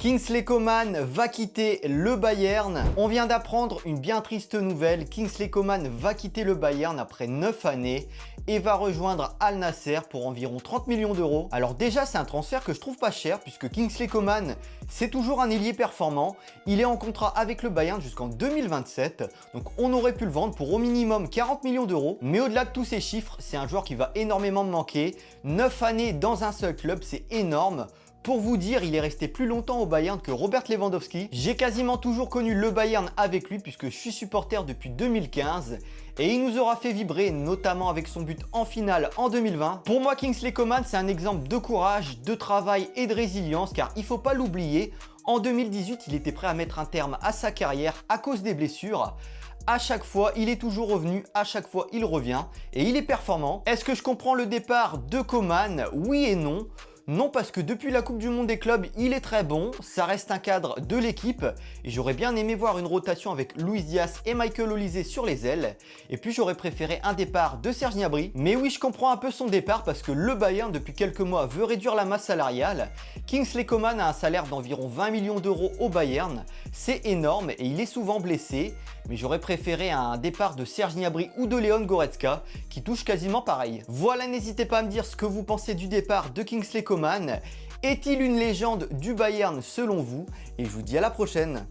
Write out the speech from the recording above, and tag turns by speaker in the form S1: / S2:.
S1: Kingsley Coman va quitter le Bayern. On vient d'apprendre une bien triste nouvelle. Kingsley Coman va quitter le Bayern après 9 années et va rejoindre Al Nassr pour environ 30 millions d'euros. Alors déjà, c'est un transfert que je trouve pas cher puisque Kingsley Coman, c'est toujours un ailier performant. Il est en contrat avec le Bayern jusqu'en 2027. Donc on aurait pu le vendre pour au minimum 40 millions d'euros. Mais au-delà de tous ces chiffres, c'est un joueur qui va énormément me manquer. 9 années dans un seul club, c'est énorme. Pour vous dire, il est resté plus longtemps au Bayern que Robert Lewandowski. J'ai quasiment toujours connu le Bayern avec lui puisque je suis supporter depuis 2015 et il nous aura fait vibrer, notamment avec son but en finale en 2020. Pour moi, Kingsley Coman, c'est un exemple de courage, de travail et de résilience car il faut pas l'oublier, en 2018, il était prêt à mettre un terme à sa carrière à cause des blessures. À chaque fois, il est toujours revenu, à chaque fois, il revient et il est performant. Est-ce que je comprends le départ de Coman? Oui et non. Non, parce que depuis la Coupe du Monde des clubs, il est très bon, ça reste un cadre de l'équipe et j'aurais bien aimé voir une rotation avec Luis Diaz et Michael Olise sur les ailes. Et puis j'aurais préféré un départ de Serge Gnabry. Mais oui, je comprends un peu son départ parce que le Bayern depuis quelques mois veut réduire la masse salariale. Kingsley Coman a un salaire d'environ 20 millions d'euros au Bayern, c'est énorme et il est souvent blessé. Mais j'aurais préféré un départ de Serge Gnabry ou de Leon Goretzka qui touche quasiment pareil. Voilà, n'hésitez pas à me dire ce que vous pensez du départ de Kingsley Coman. Est-il une légende du Bayern selon vous? Et je vous dis à la prochaine.